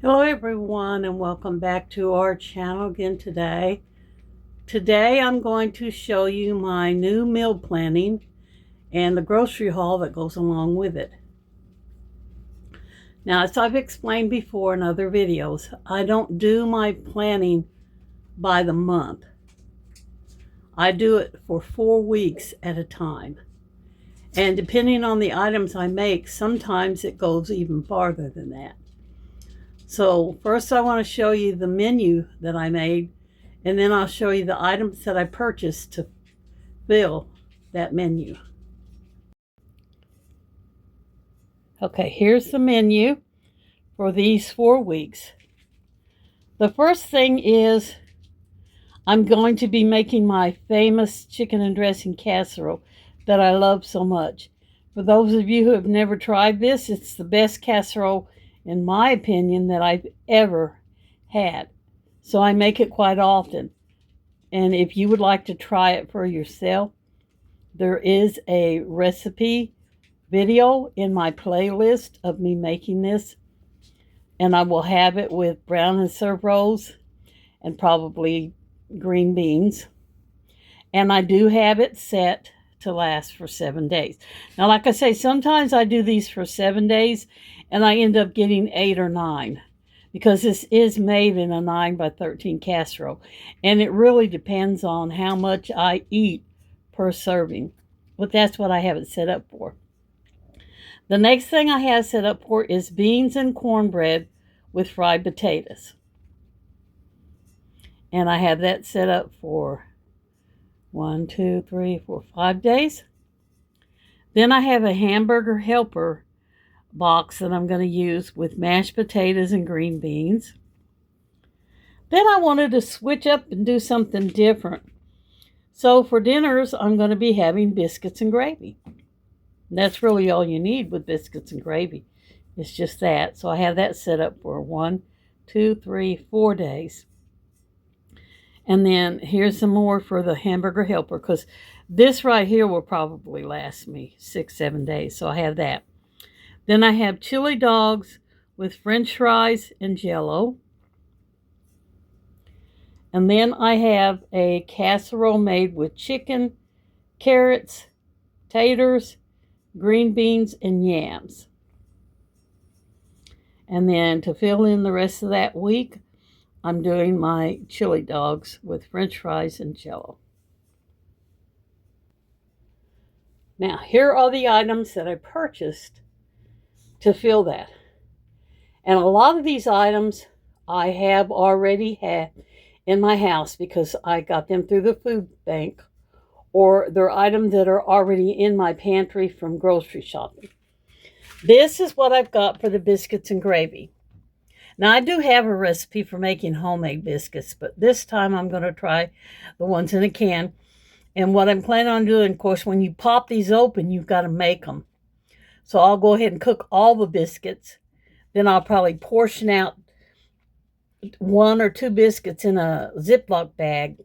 Hello everyone and welcome back to our channel again today. Today I'm going to show you my new meal planning and the grocery haul that goes along with it. Now, as I've explained before in other videos, I don't do my planning by the month. I do it for 4 weeks at a time. And depending on the items I make, sometimes it goes even farther than that. So first I want to show you the menu that I made, and then I'll show you the items that I purchased to fill that menu. Okay, here's the menu for these 4 weeks. The first thing is I'm going to be making my famous chicken and dressing casserole that I love so much. For those of you who have never tried this, it's the best casserole, in my opinion, that I've ever had. So I make it quite often. And if you would like to try it for yourself, there is a recipe video in my playlist of me making this. And I will have it with brown and serve rolls and probably green beans. And I do have it set to last for 7 days. Now, like I say, sometimes I do these for 7 days and I end up getting 8 or 9 because this is made in a 9 by 13 casserole. And it really depends on how much I eat per serving. But that's what I have it set up for. The next thing I have set up for is beans and cornbread with fried potatoes. And I have that set up for 1, 2, 3, 4, 5 days. Then I have a hamburger helper box that I'm going to use with mashed potatoes and green beans. Then I wanted to switch up and do something different. So for dinners, I'm going to be having biscuits and gravy. And that's really all you need with biscuits and gravy. It's just that. So I have that set up for 1, 2, 3, 4 days. And then here's some more for the hamburger helper, because this right here will probably last me 6, 7 days. So I have that. Then I have chili dogs with French fries and Jell-O. And then I have a casserole made with chicken, carrots, taters, green beans, and yams. And then to fill in the rest of that week, I'm doing my chili dogs with French fries and Jell-O. Now, here are the items that I purchased to fill that. And a lot of these items I have already had in my house because I got them through the food bank, or they're items that are already in my pantry from grocery shopping. This is what I've got for the biscuits and gravy. Now, I do have a recipe for making homemade biscuits, but this time I'm going to try the ones in a can. And what I'm planning on doing, of course, when you pop these open, you've got to make them. So I'll go ahead and cook all the biscuits. Then I'll probably portion out 1 or 2 biscuits in a Ziploc bag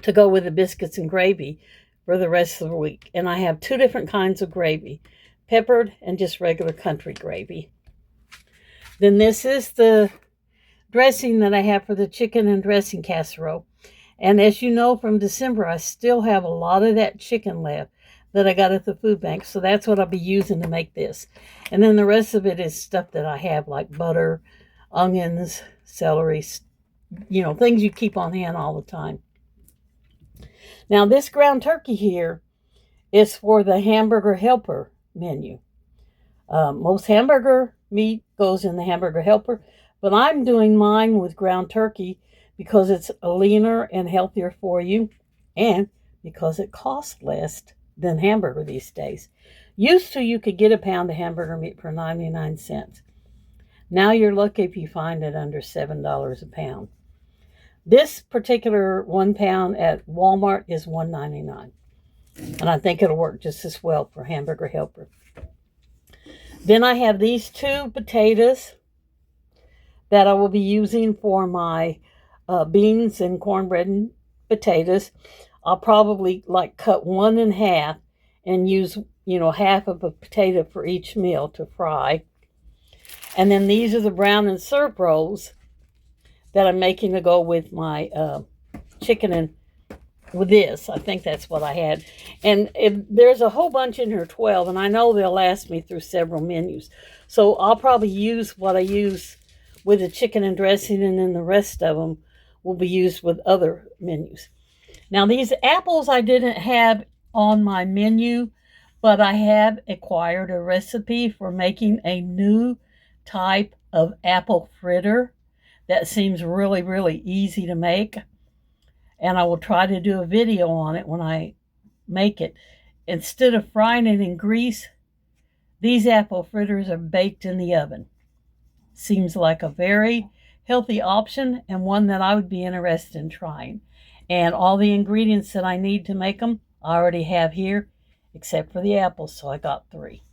to go with the biscuits and gravy for the rest of the week. And I have 2 different kinds of gravy, peppered and just regular country gravy. Then this is the dressing that I have for the chicken and dressing casserole. And as you know from December, I still have a lot of that chicken left that I got at the food bank. So that's what I'll be using to make this. And then the rest of it is stuff that I have, like butter, onions, celery, things you keep on hand all the time. Now, this ground turkey here is for the hamburger helper menu. Most hamburger meat goes in the hamburger helper, but I'm doing mine with ground turkey because it's leaner and healthier for you, and because it costs less than hamburger these days. Used to, you could get a pound of hamburger meat for 99 cents. Now you're lucky if you find it under $7 a pound. This particular 1 pound at Walmart is $1.99, and I think it'll work just as well for hamburger helper. Then I have these 2 potatoes that I will be using for my beans and cornbread and potatoes. I'll probably cut 1 in half and use, half of a potato for each meal to fry. And then these are the brown and syrup rolls that I'm making to go with my chicken and with this. I think that's what I had. And there's a whole bunch in here, 12, and I know they'll last me through several menus. So I'll probably use what I use with the chicken and dressing, and then the rest of them will be used with other menus. Now, these apples I didn't have on my menu, but I have acquired a recipe for making a new type of apple fritter that seems really, really easy to make. And I will try to do a video on it when I make it. Instead of frying it in grease, these apple fritters are baked in the oven. Seems like a very healthy option and one that I would be interested in trying. And all the ingredients that I need to make them, I already have here, except for the apples, so I got 3.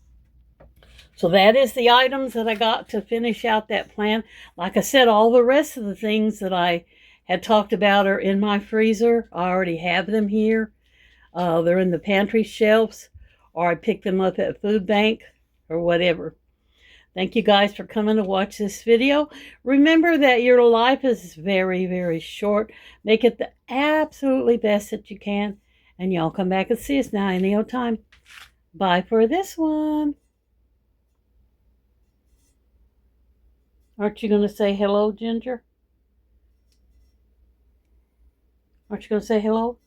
So that is the items that I got to finish out that plan. Like I said, all the rest of the things that I had talked about are in my freezer. I already have them here. They're in the pantry shelves, or I picked them up at food bank or whatever. Thank you guys for coming to watch this video. Remember that your life is very, very short. Make it the absolutely best that you can. And y'all come back and see us now any old time. Bye for this one. Aren't you going to say hello, Ginger? Aren't you going to say hello?